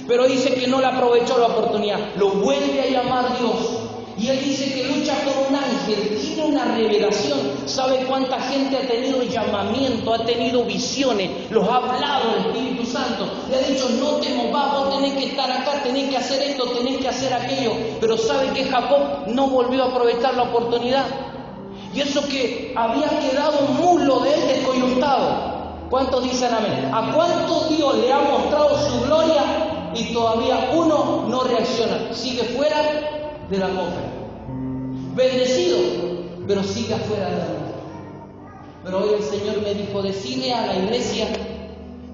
pero dice que no la aprovechó la oportunidad. Lo vuelve a llamar Dios. Y él dice que lucha con un ángel, tiene una revelación. ¿Sabe cuánta gente ha tenido llamamiento, ha tenido visiones? Los ha hablado el Espíritu Santo. Le ha dicho, no te movas, vos tenés que estar acá, tenés que hacer esto, tenés que hacer aquello. Pero ¿sabe que Jacob no volvió a aprovechar la oportunidad? Y eso que había quedado un muslo de él descoyuntado. ¿Cuántos dicen amén? ¿A cuánto Dios le ha mostrado su gloria y todavía uno no reacciona? Sigue fuera de la atmósfera, bendecido, pero sigue afuera de la atmósfera. Pero hoy el Señor me dijo, decide a la iglesia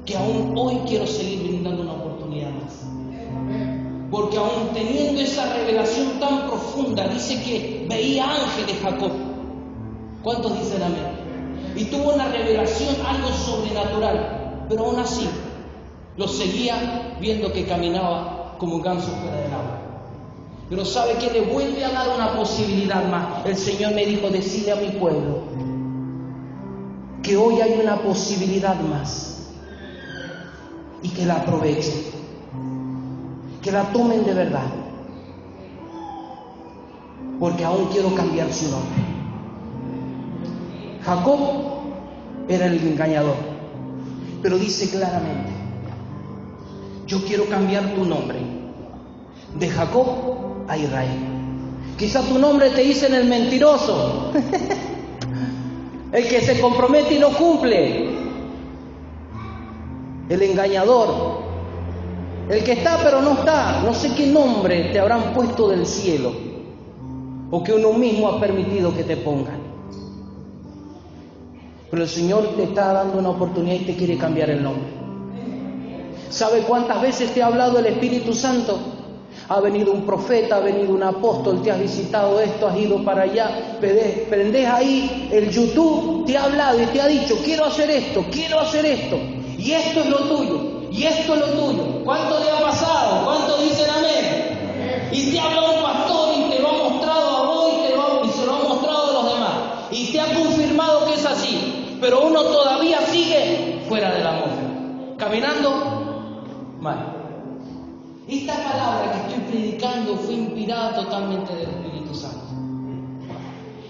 que aún hoy quiero seguir brindando una oportunidad más, porque aún teniendo esa revelación tan profunda, dice que veía ángeles Jacob. ¿Cuántos dicen amén? Y tuvo una revelación, algo sobrenatural, pero aún así lo seguía viendo que caminaba como un ganso fuera del agua. Pero ¿sabe qué? Le vuelve a dar una posibilidad más. El Señor me dijo, decirle a mi pueblo que hoy hay una posibilidad más y que la aprovechen, que la tomen de verdad, porque aún quiero cambiar su nombre. Jacob era el engañador, pero dice claramente, yo quiero cambiar tu nombre de Jacob a Israel. Quizá tu nombre te dicen el mentiroso, el que se compromete y no cumple, el engañador, el que está pero no está. No sé qué nombre te habrán puesto del cielo o que uno mismo ha permitido que te pongan. Pero el Señor te está dando una oportunidad y te quiere cambiar el nombre. ¿Sabe cuántas veces te ha hablado el Espíritu Santo? Ha venido un profeta, ha venido un apóstol, te has visitado esto, has ido para allá, prendés ahí el YouTube, te ha hablado y te ha dicho, quiero hacer esto, y esto es lo tuyo, y esto es lo tuyo. ¿Cuánto le ha pasado? ¿Cuánto dicen amén? Y te ha hablado un pastor y te lo ha mostrado a vos y se lo ha mostrado a los demás, y te ha confirmado que es así, pero uno todavía sigue fuera de la atmósfera, caminando mal. Esta palabra que estoy predicando fue inspirada totalmente del Espíritu Santo.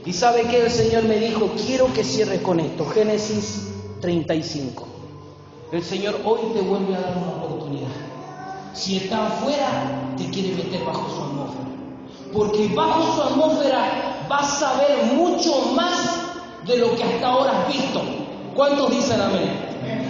¿Y sabe qué? El Señor me dijo, quiero que cierres con esto. Génesis 35. El Señor hoy te vuelve a dar una oportunidad. Si está afuera, te quiere meter bajo su atmósfera. Porque bajo su atmósfera vas a ver mucho más de lo que hasta ahora has visto. ¿Cuántos dicen amén?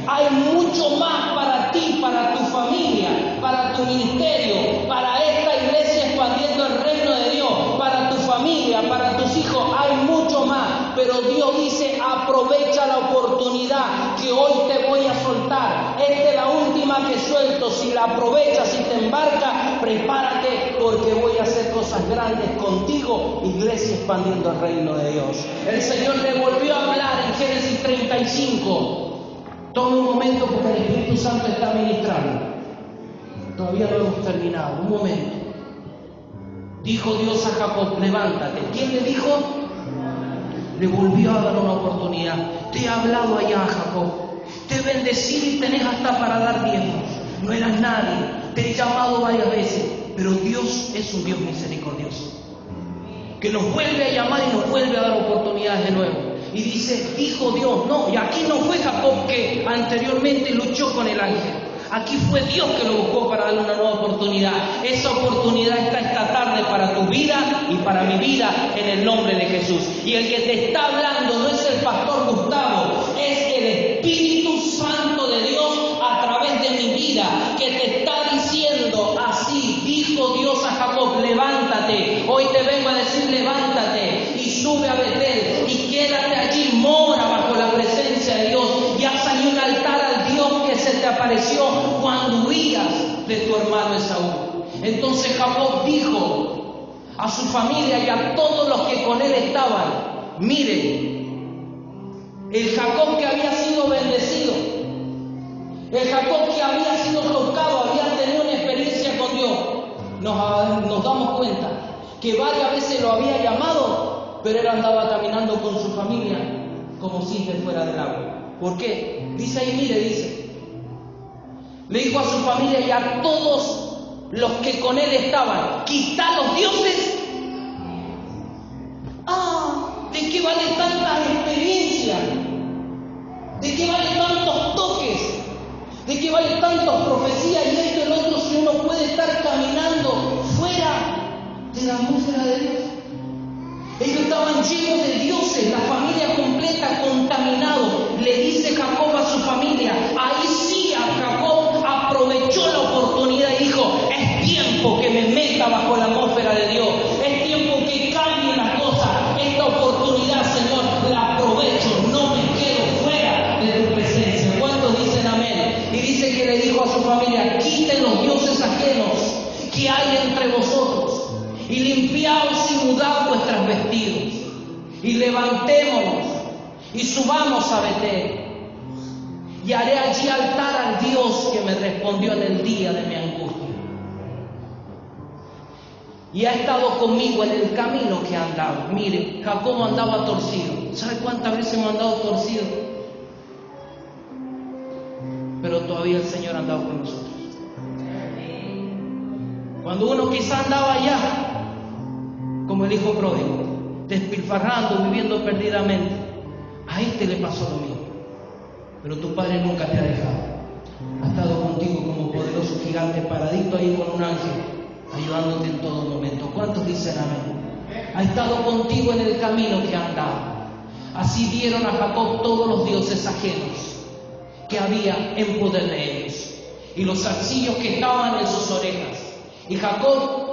Hay mucho más para ti, para tu familia, para tu ministerio, para esta iglesia expandiendo el reino de Dios, para tu familia, para tus hijos. Hay mucho más, pero Dios dice, aprovecha la oportunidad que hoy te voy a soltar. Esta es la última que suelto. Si la aprovechas y te embarcas, prepárate, porque voy a hacer cosas grandes contigo, iglesia expandiendo el reino de Dios. El Señor le volvió a hablar en Génesis 35. Toma un momento porque el Espíritu Santo está ministrando. Todavía no hemos terminado. Un momento. Dijo Dios a Jacob, levántate. ¿Quién le dijo? Le volvió a dar una oportunidad. Te he hablado allá, Jacob. Te he bendecido y tenés hasta para dar diezmos. No eras nadie. Te he llamado varias veces. Pero Dios es un Dios misericordioso, que nos vuelve a llamar y nos vuelve a dar oportunidades de nuevo. Y dice, dijo Dios, no, y aquí no fue Jacob que anteriormente luchó con el ángel. Aquí fue Dios que lo buscó para darle una nueva oportunidad. Esa oportunidad está esta tarde para tu vida y para mi vida en el nombre de Jesús. Y el que te está hablando no es el pastor Gustavo, es el Espíritu Santo de Dios a través de mi vida, que te está diciendo así, dijo Dios a Jacob, levántate. Hoy te vengo a decir, levántate y sube a Betel y quédate allí, mora bajo la presencia de Dios. Y haz ahí un altar al Dios que se te apareció cuando huías de tu hermano Esaú. Entonces Jacob dijo a su familia y a todos los que con él estaban, miren, el Jacob que había sido bendecido, el Jacob que había sido tocado, había tenido una experiencia con Dios, nos damos cuenta que varias veces lo había llamado, pero él andaba caminando con su familia como si fuera del agua. ¿Por qué? Dice ahí, mire, dice, le dijo a su familia y a todos los que con él estaban, quitá los dioses. ¿De qué vale tantas experiencias? ¿De qué vale tantos toques? ¿De qué vale tantas profecías y esto y el otro si uno puede estar caminando fuera de la atmósfera de Dios? Ellos estaban llenos de dioses, la familia completa contaminado. Le dice Jacob a su familia, ahí sí a Jacob aprovechó la oportunidad y dijo, es tiempo que me meta bajo la atmósfera de Dios, es tiempo que cambien las cosas. Esta oportunidad, Señor, la aprovecho, no me quedo fuera de tu presencia. ¿Cuántos dicen amén? Y dice que le dijo a su familia, quiten los dioses ajenos que hay entre vosotros y limpiaos y mudad vuestras vestidos y levantémonos y subamos a Betel y haré allí altar al Dios que me respondió en el día de mi angustia. y ha estado conmigo en el camino que ha andado. Mire, Jacob andaba torcido. ¿Sabe cuántas veces hemos andado torcido? Pero todavía el Señor ha andado con nosotros. Cuando uno quizá andaba allá, como el hijo pródigo, despilfarrando, viviendo perdidamente, a este le pasó lo mismo. Pero tu Padre nunca te ha dejado. Ha estado contigo como poderoso gigante, paradito ahí con un ángel, ayudándote en todo momento. ¿Cuántos dicen amén? Ha estado contigo en el camino que ha andado. Así dieron a Jacob todos los dioses ajenos que había en poder de ellos, y los zarcillos que estaban en sus orejas. Y Jacob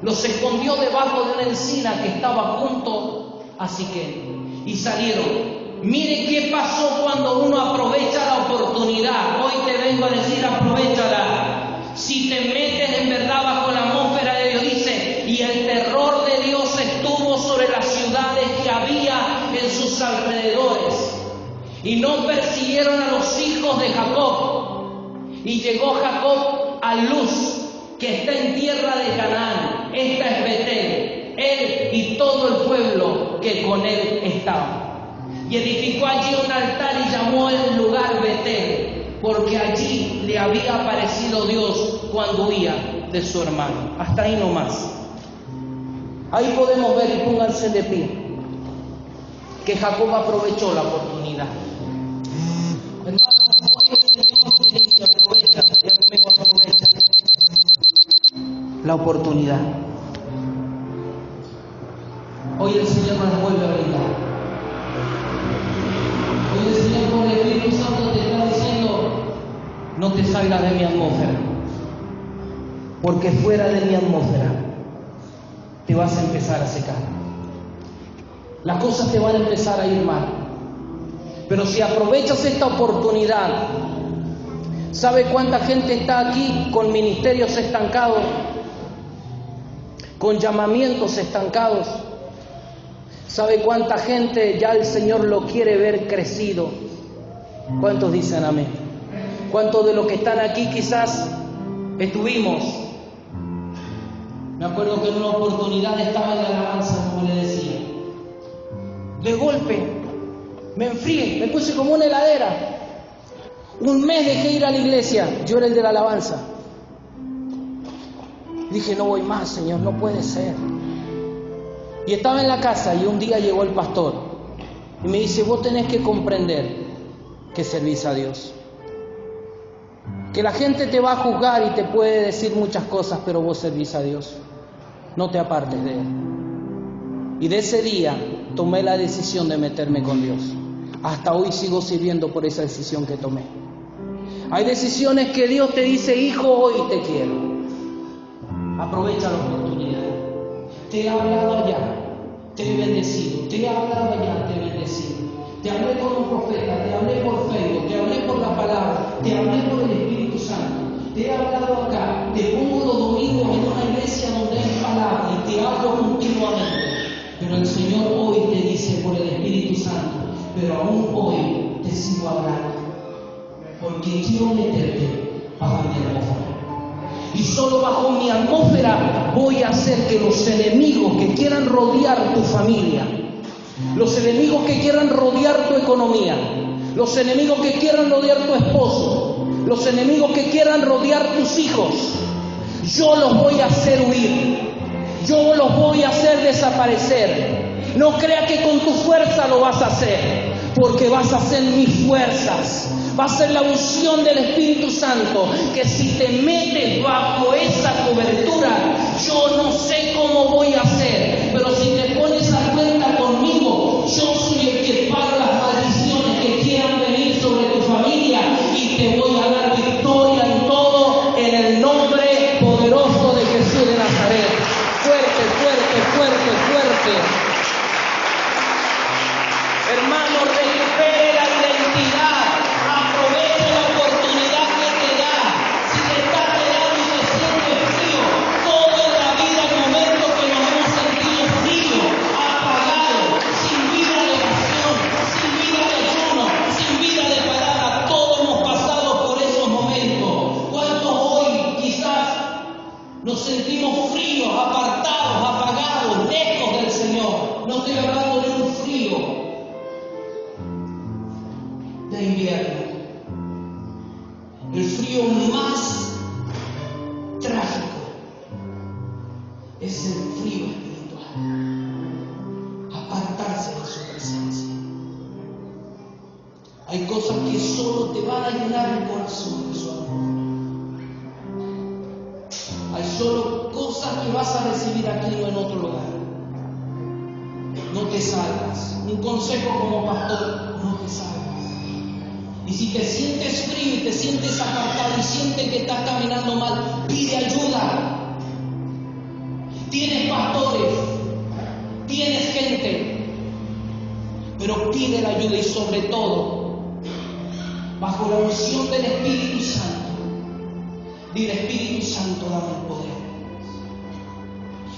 los escondió debajo de una encina que estaba junto a Siquem. Y salieron. Mire qué pasó cuando uno aprovecha la oportunidad. Hoy te vengo a decir, aprovéchala. Si te metes en verdad bajo la atmósfera de Dios, dice, y el terror de Dios estuvo sobre las ciudades que había en sus alrededores, y no persiguieron a los hijos de Jacob. Y llegó Jacob a Luz, que está en tierra de Canaán. Esta es Betel, él y todo el pueblo que con él estaba. Y edificó allí un altar y llamó el lugar Betel, porque allí le había aparecido Dios cuando huía de su hermano. Hasta ahí nomás. Ahí podemos ver, y pónganse de pie, que Jacob aprovechó la oportunidad. Hermanos, hoy el Señor te dice, aprovecha, ya conmigo, aprovecha la oportunidad. Hoy el Señor nos vuelve a brindar. Hoy el Señor con el Espíritu Santo te está diciendo, no te salgas de mi atmósfera, porque fuera de mi atmósfera te vas a empezar a secar. Las cosas te van a empezar a ir mal. Pero si aprovechas esta oportunidad, ¿sabe cuánta gente está aquí con ministerios estancados? Con llamamientos estancados. ¿Sabe cuánta gente ya el Señor lo quiere ver crecido? ¿Cuántos dicen amén? ¿Cuántos de los que están aquí quizás estuvimos? Me acuerdo que en una oportunidad estaba en la alabanza, como le decía. De golpe me enfrié, me puse como una heladera. Un mes dejé ir a la iglesia, yo era el de la alabanza. Dije, no voy más, Señor, no puede ser. Y estaba en la casa y un día llegó el pastor y me dice, vos tenés que comprender que servís a Dios. Que la gente te va a juzgar y te puede decir muchas cosas, pero vos servís a Dios. No te apartes de Él. Y de ese día tomé la decisión de meterme con Dios. Hasta hoy sigo sirviendo por esa decisión que tomé. Hay decisiones que Dios te dice, hijo, hoy te quiero. Aprovecha la oportunidad. Te he hablado allá, te he bendecido. Te he hablado allá, te he bendecido. Te hablé por un profeta, te hablé por Facebook, te hablé por la palabra, te hablé por el Espíritu Santo. Te he hablado acá, te pongo los domingos en una iglesia donde hay palabra y te hablo continuamente. Pero el Señor hoy te dice por el Espíritu Santo, pero aún hoy te sigo hablando, porque quiero meterte bajo mi atmósfera. Y solo bajo mi atmósfera voy a hacer que los enemigos que quieran rodear tu familia, los enemigos que quieran rodear tu economía, los enemigos que quieran rodear tu esposo, los enemigos que quieran rodear tus hijos, yo los voy a hacer huir, yo los voy a hacer desaparecer. No crea que con tu fuerza lo vas a hacer, porque vas a hacer mis fuerzas. Va a ser la unción del Espíritu Santo, que si te metes bajo esa cobertura, yo no sé cómo voy a hacer, pero si te pones a cuenta conmigo, yo soy el que paga las maldiciones que quieran venir sobre tu familia y te voy a dar victoria en todo, en el nombre poderoso de Jesús de Nazaret. Fuerte, fuerte, fuerte, fuerte. Hermano, recupere la identidad. Aprovecha la oportunidad que te da. Si te está quedando y te sientes frío, todo en la vida, el momento que nos hemos sentido frío, apagado, sin vida de oración, sin vida de ayuno, sin vida de palabra, todos hemos pasado por esos momentos. ¿Cuántos hoy quizás nos sentimos fríos, apartados es el frío espiritual. Apartarse de su presencia. Hay cosas que solo te van a llenar el corazón de su amor. Hay solo cosas que vas a recibir aquí o en otro lugar. No te salgas. Un consejo como pastor, no te salgas. Y si te sientes frío y te sientes apartado y sientes que estás caminando mal, pide ayuda. Tienes pastores, tienes gente, pero pide la ayuda y sobre todo, bajo la unción del Espíritu Santo, dile: Espíritu Santo, dame el poder.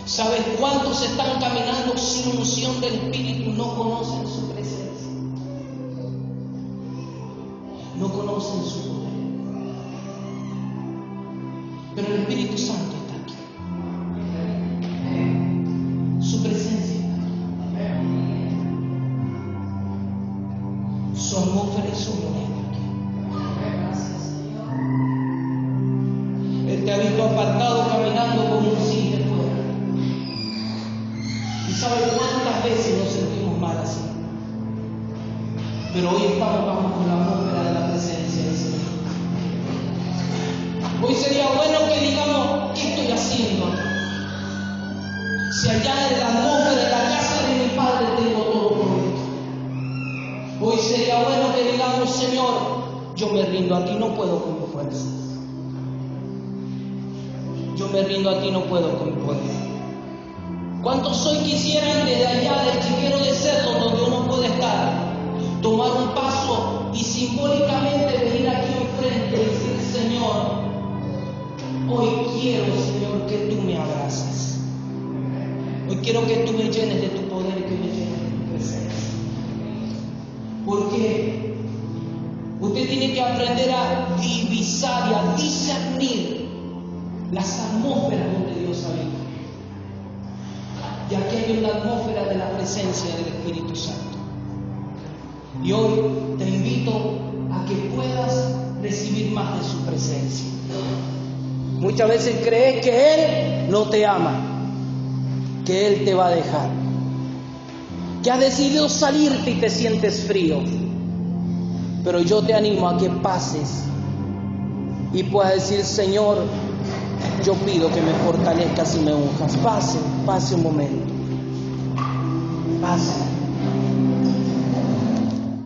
¿Sabes cuántos están caminando sin unción del Espíritu? No conocen su presencia. No conocen su poder. Pero el Espíritu Santo está aquí. Su presencia está aquí. Su atmósfera y su gloria está aquí. Él te ha visto apartado caminando como un cisne fuera. ¿Y sabe cuántas veces nos sentimos mal así? Pero hoy estamos bajo la atmósfera de la presencia del Señor. Hoy sería bueno que digamos: ¿qué estoy haciendo? Si allá en la atmósfera de la casa de mi Padre tengo todo provisto. Hoy sería bueno que digamos: Señor, yo me rindo a ti, no puedo con mi fuerza. Yo me rindo a ti, no puedo con mi fuerza. ¿Cuántos hoy quisieran desde allá del chiquero de cerdo donde uno puede estar, tomar un paso y simbólicamente venir aquí enfrente y decir: Señor, hoy quiero, Señor, que tú me abraces. Hoy quiero que tú me llenes de tu poder y que me llenes de tu presencia. Porque usted tiene que aprender a divisar y a discernir las atmósferas donde Dios habita. Y aquí hay una atmósfera de la presencia del Espíritu Santo. Y hoy te invito a que puedas recibir más de su presencia. Muchas veces crees que Él no te ama, que Él te va a dejar, que has decidido salirte y te sientes frío. Pero yo te animo a que pases y puedas decir: Señor, yo pido que me fortalezcas y me unjas. Pase un momento. Pase.